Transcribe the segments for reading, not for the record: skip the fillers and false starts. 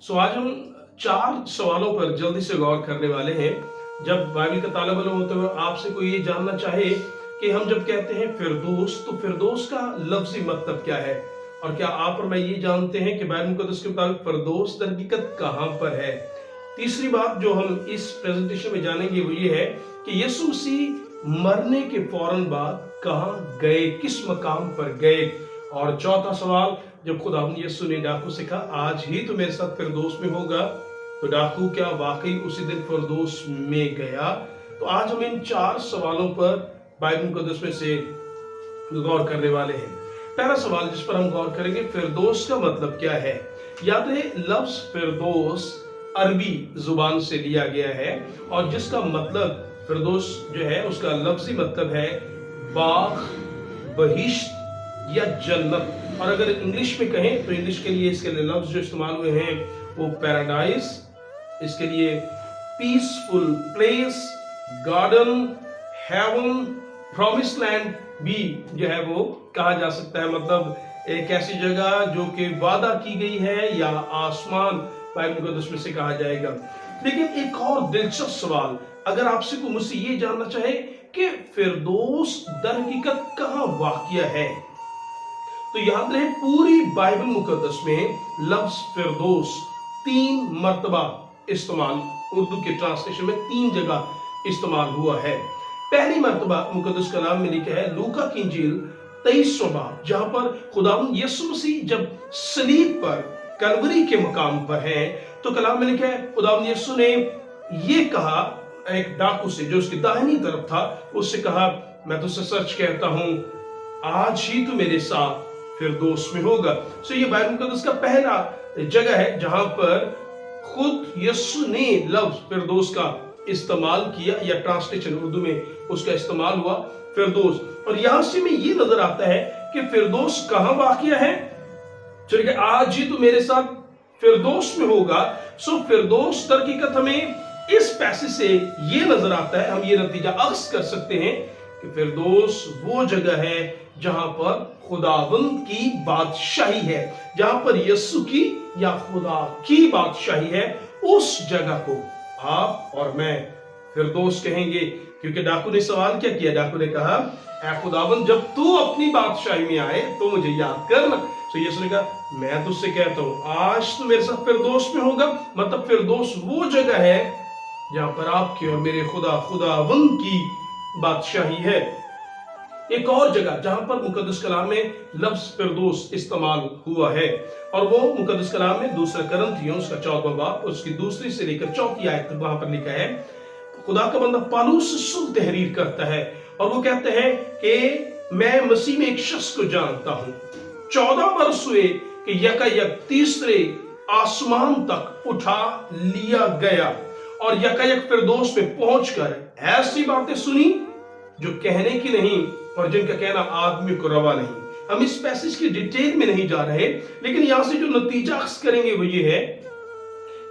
आज हम 4 सवालों पर जल्दी से गौर करने वाले हैं। जब बाइबल का तालिब इल्म होते हुए आपसे कोई ये जानना चाहे कि हम जब कहते हैं फिरदौस, तो फिरदौस का लफ्ज़ी मतलब क्या है? और क्या आप और मैं ये जानते हैं कि बाइबल मुक़द्दस के मुताबिक फिरदौस दर हकीकत कहाँ पर है? तीसरी बात जो हम इस प्रेजेंटेशन में जानेंगे वो ये है कि यीशु मसीह मरने के फौरन बाद कहाँ गए, किस मकाम पर गए? और चौथा सवाल, जब खुदा यीशु ने डाकू से कहा आज ही तो मेरे साथ फिरदौस में होगा, तो डाकू क्या वाकई उसी दिन फिरदौस में गया? तो आज हम इन 4 सवालों पर बाइबल मुक़द्दस में से गौर करने वाले हैं। पहला सवाल जिस पर हम गौर करेंगे, फिरदौस का मतलब क्या है? याद है, लफ्ज फिरदौस अरबी जुबान से लिया गया है और जिसका मतलब फिरदौस जो है उसका लफ्जी मतलब है बाग, बहिश्त या जन्नत। और अगर इंग्लिश में कहें तो इंग्लिश के लिए इसके लिए लफ्ज जो इस्तेमाल हुए हैं वो पैराडाइज, इसके लिए peaceful place, garden, heaven, promise land भी जो है वो कहा जा सकता है। मतलब एक ऐसी जगह जो कि वादा की गई है, या आसमान बाइबल मुक़द्दस में से कहा जाएगा। लेकिन एक और दिलचस्प सवाल, अगर आपसे को मुझसे ये जानना चाहे कि फिरदौस दर हकीकत कहाँ वाक़िया है, तो याद रहे पूरी बाइबल मुक़द्दस में लफ्ज फिरदौस 3 मर्तबा इस्तेमाल, उर्दू के ट्रांसलेशन में 3 जगह इस्तेमाल हुआ है। पहली मर्तबा मुक़द्दस कलाम में लिखा है लूका की इंजील 23वां बाब, जहां पर खुदावंद यीशु मसीह जब सलीब पर कलवरी के मकाम पर है, तो कलाम में लिखा है खुदावंद यीशु ने ये कहा एक डाकू से जो उसकी दाहिनी तरफ था, उससे कहा मैं तुझसे सच कहता हूं आज ही तू मेरे साथ फिरदौस में होगा। ये बाइबल मुक़द्दस का पहला जगह है जहां पर खुद यीशु ने लफ्ज फिरदौस का इस्तेमाल किया, या ट्रांसलेशन उर्दू में उसका इस्तेमाल हुआ फिरदौस। और यहां से में ये नजर आता है कि फिरदौस कहां वाक़िया है। चलिए, आज ही तो मेरे साथ फिरदौस में होगा। फिरदौस दर हकीकत हमें इस पैसेज से ये नजर आता है, हम ये नतीजा अख्ज़ कर सकते हैं कि फिरदौस वो जगह है जहां पर खुदावंद की बादशाही है, जहां पर यीशु की या खुदा की बादशाही है। उस जगह को आप और मैं फिरदौस कहेंगे, क्योंकि डाकू ने सवाल क्या किया? डाकू ने कहा ऐ खुदावंद, जब तू अपनी बादशाही में आए तो मुझे याद करना। तो यीशु ने कहा मैं तुझसे कहता हूं आज तो मेरे साथ फिरदौस में होगा। मतलब फिरदौस वो जगह है जहां पर आपकी और मेरे खुदावंद की बादशाही है। एक और जगह जहां पर मुक़द्दस कलाम में लफ्ज फिरदौस इस्तेमाल हुआ है, और वो मुक़द्दस कलाम में 2 कुरिन्थियों उसका 14वां बाब उसकी 2 से लेकर 4 आयत तक वहां पर लिखा है। खुदा का बंदा पौलुस सुल तहरीर करता है और वो कहते हैं कि मैं मसीह में एक शख्स को जानता हूं, 14 वर्ष हुए कि यकायक तीसरे आसमान तक उठा लिया गया और यकायक फिरदौस में पहुंचकर ऐसी बातें सुनी जो कहने की नहीं और जिनका कहना आदमी को रवा नहीं। हम इस पैसेज की डिटेल में नहीं जा रहे, लेकिन यहां से जो नतीजा अख्ज़ करेंगे वो ये है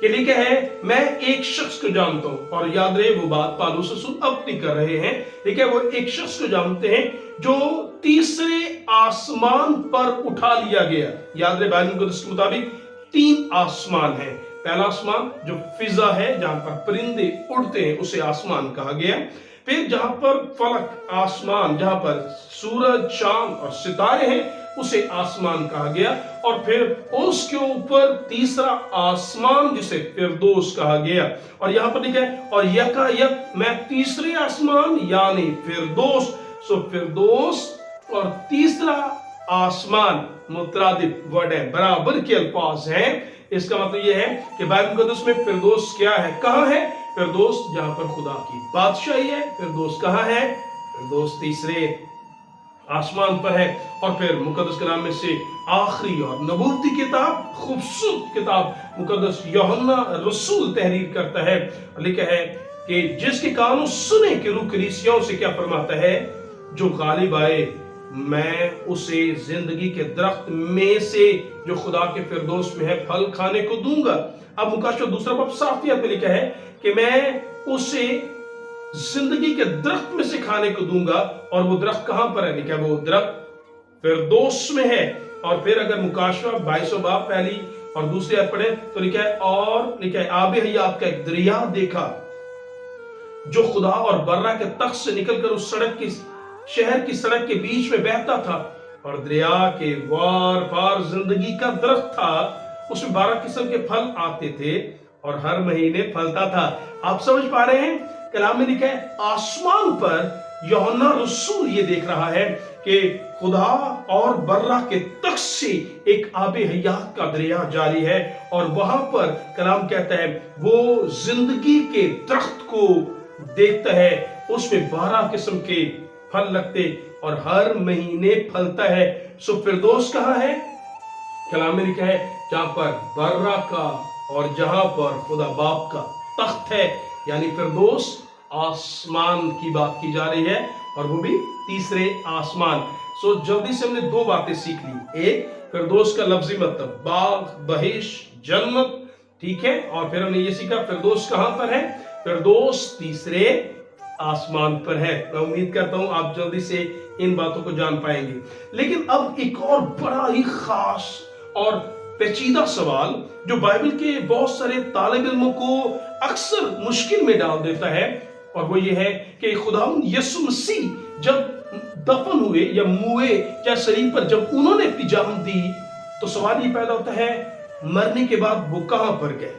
कि लिखा है मैं एक शख्स को जानता हूं। और याद रहे वो बात पौलुस रसूल अपनी कर रहे हैं। लिखा है वो एक शख्स को जानते हैं जो तीसरे आसमान पर उठा लिया गया। याद रहे बाइबल मुक़द्दस के मुताबिक 3 आसमान है। पहला आसमान जो फिजा है, जहां पर परिंदे उड़ते हैं, उसे आसमान कहा गया। फिर जहां पर फलक आसमान, जहां पर सूरज, चांद और सितारे हैं, उसे आसमान कहा गया। और फिर उसके ऊपर तीसरा आसमान जिसे फिरदौस कहा गया। और यहां पर लिखा है और यकायक मैं तीसरे आसमान यानी फिरदौस। फिरदौस और तीसरा आसमान मुतरादिफ वर्ड है, बराबर के अल्फाज हैं। इसका मतलब यह है कि बाइबल मुक़द्दस में फिरदौस क्या है, कहां है? फिरदौस जहां पर खुदा की बादशाही है। फिरदौस कहां है? फिरदौस तीसरे आसमान पर है। और फिर मुक़द्दस कलाम में से आखिरी और नबूवती किताब, खूबसूरत किताब मुक़द्दस यूहन्ना रसूल तहरीर करता है, लिखा है कि जिसके कानों सुने कि रूह कलीसियाओं से क्या फरमाता है, जो गालिब आए मैं उसे जिंदगी के दरख्त में से जो खुदा के फिरदौस में है फल खाने को दूंगा। अब मुकाशवा 2 बाब 7 में लिखा है कि मैं उसे जिंदगी के दरख्त में से खाने को दूंगा। और वो दरख्त कहां पर है? लिखा है वो दरख्त फिरदौस में है। और फिर अगर मुकाशवा 22वां बाब पहली और दूसरी आयत पढ़े तो लिखा है, और लिखा है आबे हयात का एक दरिया देखा जो खुदा और बर्रा के तख्त से निकलकर उस सड़क की शहर की सड़क के बीच में बहता था, और दरिया के वार पार जिंदगी का दरख्त था, उसमें 12 किस्म के फल आते थे और हर महीने फलता था। आप समझ पा रहे हैं, कलाम में लिखा है आसमान पर यूहन्ना रसूल ये देख रहा है कि खुदा और बर्रा के तख्त से एक आबे हयात का दरिया जारी है, और वहां पर कलाम कहता है वो जिंदगी के दरख्त को देखता है, उसमें 12 किस्म के फल लगते और हर महीने फलता है। सो फिरदौस कहाँ है? कलाम में लिखा है जहां पर बर्रा का और जहां पर खुदा बाप का तख्त है, यानी फिरदौस आसमान की बात की जा रही है, और वो भी तीसरे आसमान। सो जल्दी से हमने 2 बातें सीख ली। एक, फिरदौस का लफ्जी मतलब बाग, बहिश, जन्नत, ठीक है। और फिर हमने ये सीखा फिरदौस कहां पर है? फिरदौस तीसरे आसमान पर है। मैं उम्मीद करता हूं आप जल्दी से इन बातों को जान पाएंगे। लेकिन अब एक और बड़ा ही खास और पेचीदा सवाल जो बाइबल के बहुत सारे तालिब इल्मों को अक्सर मुश्किल में डाल देता है, और वो ये है कि खुदावंद यीशु मसीह जब दफन हुए या मुए या शरीर पर जब उन्होंने अपनी जान दी, तो सवाल ये पैदा होता है मरने के बाद वो कहां पर गए?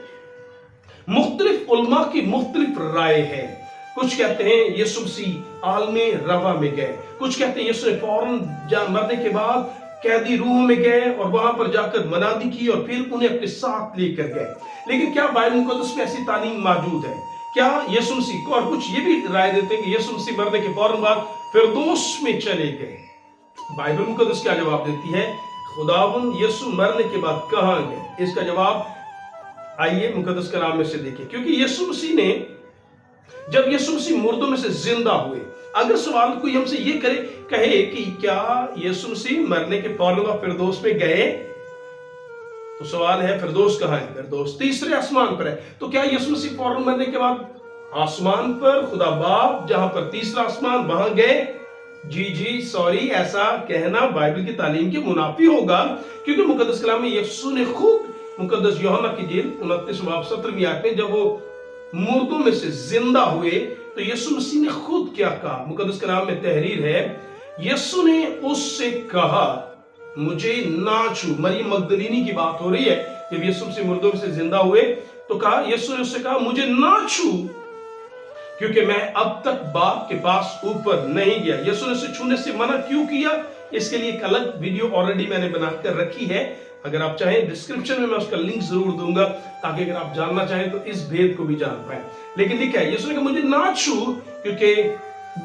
मुख्तलिफ उलमा की मुख्तलिफ राय है। कुछ कहते हैं यीशु मसीह आलमे रवा में गए, कुछ कहते हैं यीशु ने फौरन मरने के बाद कैदी रूह में गए और वहां पर जाकर मनादी की और फिर उन्हें अपने साथ लेकर गए। लेकिन क्या बाइबल मुकद्दस में ऐसी तालीम मौजूद है? क्या यीशु मसीह को, और कुछ ये भी राय देते हैं कि यीशु मसीह मरने के फौरन बाद फिरदौस में चले गए। बाइबल मुकद्दस क्या जवाब देती है? खुदावंद यीशु मरने के बाद कहां गए? इसका जवाब आइए मुकद्दस कलाम में से देखें। क्योंकि यीशु मसीह ने, जब यीशु मसीह मुर्दों में से जिंदा हुए, अगर सवाल कोई हमसे ये कहे कि क्या यीशु मसीह मरने के फौरन बाद फिरदौस में गए, तो सवाल है फिरदौस कहां है? फिरदौस तीसरे आसमान पर है। तो क्या यीशु मसीह फौरन मरने के बाद आसमान पर खुदा बाप जहां पर तीसरा आसमान वहां गए? जी सॉरी, ऐसा कहना बाइबल की तालीम के मुनाफी होगा, क्योंकि मुकद्दस कलाम में यीशु ने खुद मुकद्दस यूहन्ना की इंजील 29 बाब 17वीं आयत में जब वो मुर्दों में से जिंदा हुए, तो यीशु मसीह ने खुद क्या कहा? मुकद्दस कलाम में तहरीर है, यीशु ने उससे कहा मुझे ना छू। मरियम मगदलीनी की बात हो रही है, जब यीशु मसीह मुर्दों में से जिंदा हुए तो कहा, यीशु ने उससे कहा मुझे ना छू, क्योंकि मैं अब तक बाप के पास ऊपर नहीं गया। यीशु ने उसे छूने से मना क्यों किया? इसके लिए एक अलग वीडियो ऑलरेडी मैंने बनाकर रखी है, अगर आप चाहें डिस्क्रिप्शन में मैं उसका लिंक जरूर दूंगा, ताकि अगर आप जानना चाहें तो इस भेद को भी जान पाए। लेकिन लिखा है यीशु ने कहा मुझे ना छू, क्योंकि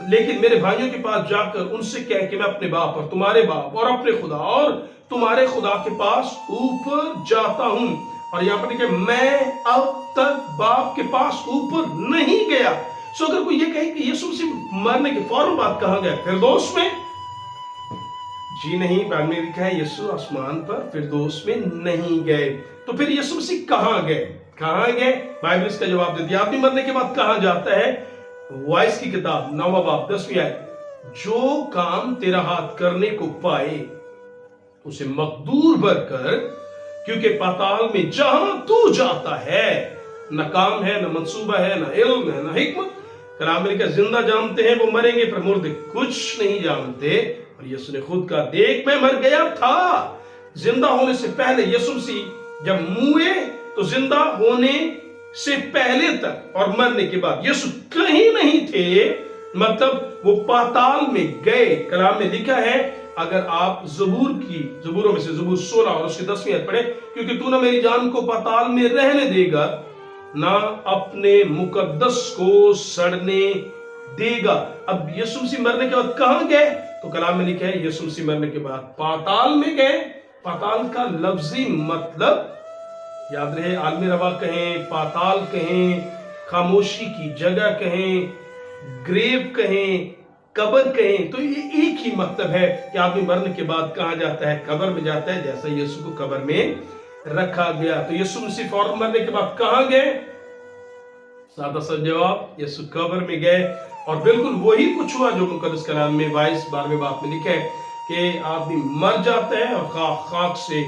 लेकिन मेरे भाइयों के पास जाकर उनसे कह कि मैं अपने बाप और तुम्हारे बाप और अपने खुदा और तुम्हारे खुदा के पास ऊपर जाता हूं। और यहां पर लिखा मैं अब तक बाप के पास ऊपर नहीं गया। सो अगर कोई ये कहे कि यीशु मसीह मरने के फौरन बाद कहां गया? फिरदौस में? जी नहीं, बाइबल में लिखा है यीशु आसमान पर फिरदौस में नहीं गए। तो फिर यीशु मसीह कहां गए? कहां गए? बाइबल इसका जवाब देती है। आदमी मरने के बाद कहां जाता है? वाइस की किताब 9वां बाब 10वीं आयत, जो काम तेरा हाथ करने को पाए उसे मकदूर भर कर, क्योंकि पाताल में जहां तू जाता है न काम है, न मंसूबा है, न इल्म है, न हिकमत। कलाम में लिखा जिंदा जानते हैं वो मरेंगे, पर मुर्दे कुछ नहीं जानते। और यीशु ने खुद कहा देख मैं मर गया था। जिंदा होने से पहले यीशु मसीह जब मुए तो जिंदा होने से पहले तक और मरने के बाद यीशु कहीं नहीं थे, मतलब वो पाताल में गए। कलाम में लिखा है, अगर आप ज़बूरों में से ज़बूर 16 और उसकी 10वीं आयत पढ़े, क्योंकि तू ना मेरी जान को पाताल में रहने देगा, ना अपने मुकद्दस को सड़ने देगा। अब यीशु मसीह मरने के बाद कहां गए? तो कलाम में लिखा है यीशु मसीह मरने के बाद पाताल में गए। पाताल का लफ्जी मतलब याद रहे, आलमी रवा कहें, पाताल कहें, खामोशी की जगह कहें, ग्रेव कहें, कब्र कहें, तो ये एक ही मतलब है कि आदमी मरने के बाद कहां जाता है? कब्र में जाता है, जैसा यीशु को कब्र में रखा गया। तो यीशु मसीह फौरन मरने के बाद कहां गए? सादा सा जवाब, यीशु कब्र में गए। और बिल्कुल वही कुछ हुआ जो मुकद्दस कलाम में 22 12वें बाब में लिखा है कि आदमी मर जाता है और खाक से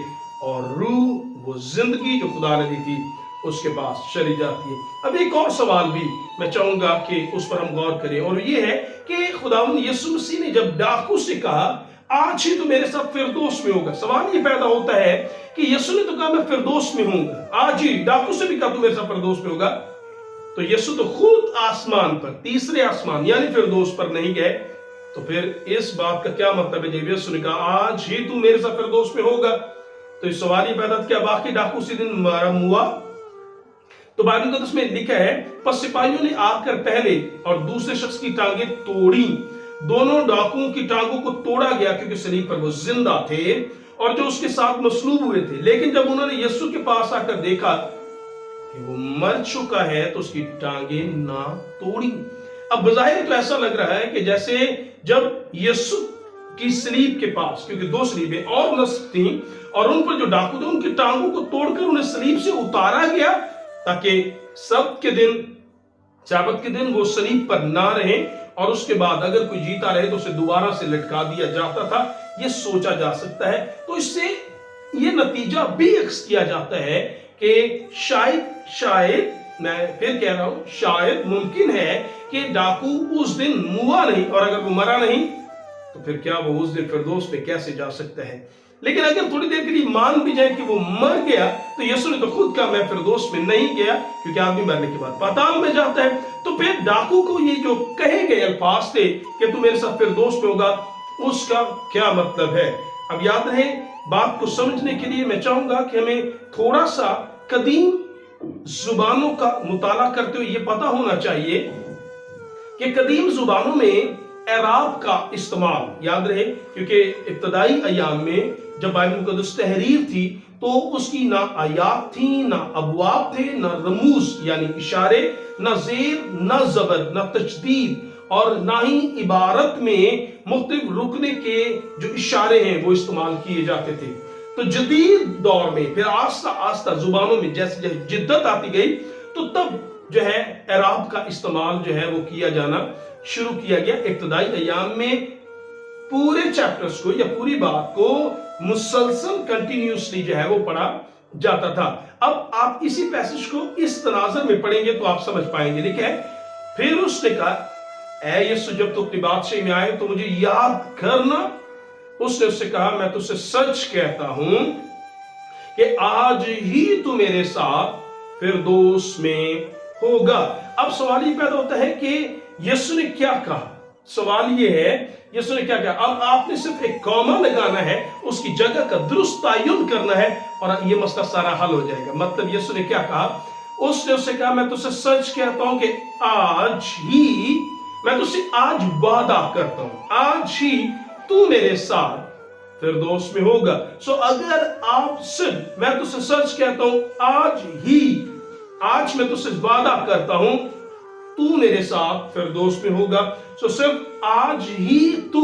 और रूह वो जिंदगी जो खुदा ने दी थी उसके पास चली जाती है। अब एक और सवाल भी मैं चाहूंगा कि उस पर हम गौर करें, और ये है कि खुदावंद यीशु मसीह ने जब डाकू से कहा आज ही तो मेरे साथ फिरदौस में होगा, सवाल ये पैदा होता है कि यीशु ने तो कहा मैं फिरदौस में हूंगा, आज ही डाकू से भी कहा तू मेरे साथ फिरदौस में होगा, तो यीशु तो खुद आसमान पर, तीसरे आसमान यानी फिरदौस पर नहीं गए, तो फिर इस बात का क्या मतलब है जब यीशु ने कहा आज ही तू मेरे साथ फिरदौस में होगा? तो इस सवाल ये पैदा क्या वाकई डाकू उसी दिन मारा हुआ? तो बाइबल मुकद्दस में लिखा है पर सिपाहियों ने आकर पहले और दूसरे शख्स की टांगें तोड़ी, दोनों डाकुओं की टांगों को तोड़ा गया क्योंकि सलीब पर वो जिंदा थे और जो उसके साथ मसलूब हुए थे। लेकिन जब उन्होंने यीशु के पास आकर देखा कि वो मर चुका है तो उसकी टांगें ना तोड़ी। अब बजाहिर तो ऐसा लग रहा है कि जैसे जब यीशु की सलीब के पास, क्योंकि दो सलीबें और नस्ब थी और उन पर जो डाकू थे उनकी टांगों को तोड़कर उन्हें सलीब से उतारा गया ताकि सब के दिन, साबत के दिन वो सलीब पर ना रहे और उसके बाद अगर कोई जीता रहे तो उसे दोबारा से लटका दिया जाता था। ये सोचा जा सकता है। तो इससे ये नतीजा भी अक्स किया जाता है कि शायद मैं फिर कह रहा हूं, शायद मुमकिन है कि डाकू उस दिन मुआ नहीं, और अगर वो मरा नहीं तो फिर क्या वो उस दिन फिरदौस पे कैसे जा सकता है? लेकिन अगर थोड़ी देर के लिए मान भी जाए कि वो मर गया तो यीशु ने तो खुद कहा मैं फिरदौस में नहीं गया, क्योंकि आदमी मरने के बाद पाताल में जाता है। तो फिर डाकू को ये जो कहे गए अल्फाज थे कि तू मेरे साथ फिरदौस में होगा, उसका क्या मतलब है? अब याद रहे, बात को समझने के लिए मैं चाहूंगा कि हमें थोड़ा सा कदीम जुबानों का मुताला करते हुए ये पता होना चाहिए कि कदीम जुबानों में एराब का इस्तेमाल याद रहे, क्योंकि इब्तदाई अयाम में जब बाइबल मुकद्दस तहरीर थी तो उसकी ना आयात थी, ना अबवाब थे, ना रमूज यानी इशारे, ना जेर, ना जबर, ना तजदीद, और ना ही इबारत में मुख्तलिफ रुकने के जो इशारे हैं वो इस्तेमाल किए जाते थे। तो जदीद दौर में फिर आस्ता आस्ता जुबानों में जैसे जैसे जिद्दत आती गई तो तब जो है एराब का इस्तेमाल जो है वो किया जाना शुरू किया गया। इब्तदाई अयाम में पूरे चैप्टर्स को या पूरी बात को मुसलसल कंटिन्यूसली जो है वो पढ़ा जाता था। अब आप इसी पैसेज को इस तनाजर में पढ़ेंगे तो आप समझ पाएंगे। देखिए, फिर उसने कहा ऐ यीशु जब तू अपनी बादशाही में आए तो मुझे याद करना। उसने उससे कहा मैं तुझसे सच कहता हूं कि आज ही तू मेरे साथ फिरदौस में होगा। अब सवाल ये पैदा होता है कि यीशु ने क्या कहा? सवाल ये है यीशु ने क्या कहा? अब आपने सिर्फ एक कॉमा लगाना है, उसकी जगह का दुरुस्त तायुन करना है और ये मसला सारा हल हो जाएगा। मतलब यीशु ने क्या कहा? उसने उससे कहा मैं तुझसे सच कहता हूं कि आज ही, मैं तुझसे आज वादा करता हूं, आज ही तू मेरे साथ फिरदौस में होगा। सो अगर आप सिर्फ मैं तुझसे सच कहता हूं आज ही, आज मैं तुझसे वादा करता हूं तू मेरे साथ फिरदौस में होगा, सो सिर्फ आज ही तू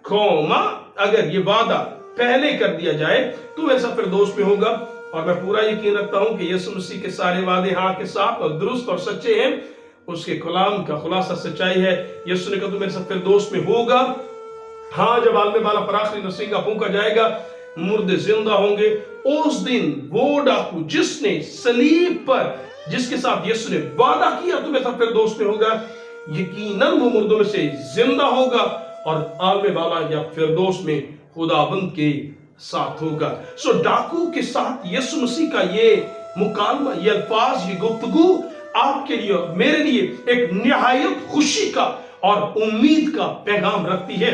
कौमा, अगर ये वादा पहले कर दिया जाए तू मेरे साथ फिरदौस में होगा। और मैं पूरा यकीन रखता हूं कि यीशु मसीह के सारे वादे हाँ के साथ और दुरुस्त और सच्चे हैं। उसके कलाम का खुलासा सच्चाई है। यीशु ने कहा तू मेरे साथ फिरदौस में होगा। हाँ, जब आलमे वाला पर आखिरी नसीहा फूंका जाएगा, मुर्दे जिंदा होंगे। उस दिन वो डाकू जिसने सलीब पर, जिसके साथ यीशु ने वादा किया तू मेरे साथ फिरदौस में होगा, यकीनन वो मुर्दों में से जिंदा होगा और आलमे वाला या फिरदौस में खुदाबंद के साथ होगा। सो डाकू के साथ यीशु मसीह का ये मुकालमा, ये अल्फाज, ये गुफ्तगू आपके लिए और मेरे लिए एक निहायत खुशी का और उम्मीद का पैगाम रखती है।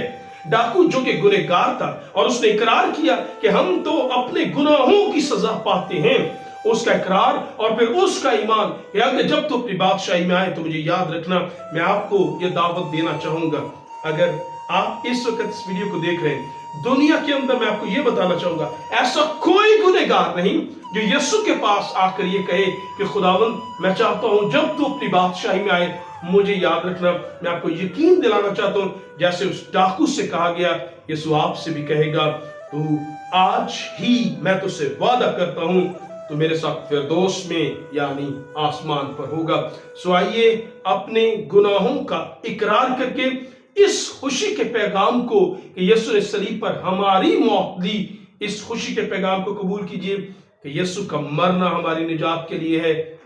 डाकू जो कि गुनहगार था और उसने इकरार किया कि हम तो अपने गुनाहों की सजा पाते हैं, उसका इकरार और फिर उसका ईमान, यानी जब तो अपनी बादशाही में आए तो मुझे याद रखना। मैं आपको यह दावत देना चाहूंगा, अगर आप इस वक्त इस वीडियो को देख रहे हैं, दुनिया के अंदर मैं आपको यह बताना चाहूंगा ऐसा कोई गुनहगार नहीं जो यीशु के पास आकर ये कहे कि खुदावंद मैं चाहता हूं जब तू अपनी बादशाही में आए मुझे याद रखना। मैं आपको यकीन दिलाना चाहता हूं, जैसे उस डाकू से कहा गया, यीशु आपसे भी कहेगा तू आज ही, मैं तुझसे वादा करता हूं तो मेरे साथ फिरदौस में यानी आसमान पर होगा। सो आइए अपने गुनाहों का इकरार करके इस खुशी के पैगाम को कि यीशु ने सलीब पर हमारी मौत दी, इस खुशी के पैगाम को कबूल कीजिए कि यीशु का मरना हमारी निजात के लिए है।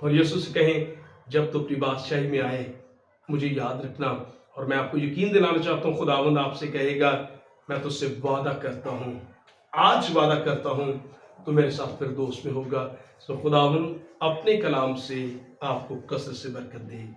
और यीशु से कहें, जब तो अपनी बादशाही में आए मुझे याद रखना। और मैं आपको यकीन दिलाना चाहता हूँ, खुदावंद आपसे कहेगा, मैं तुझसे वादा करता हूँ, आज वादा करता हूँ, तो मेरे साथ फिरदौस में होगा। सो खुदावंद अपने कलाम से आपको कसरत से बरकत दे।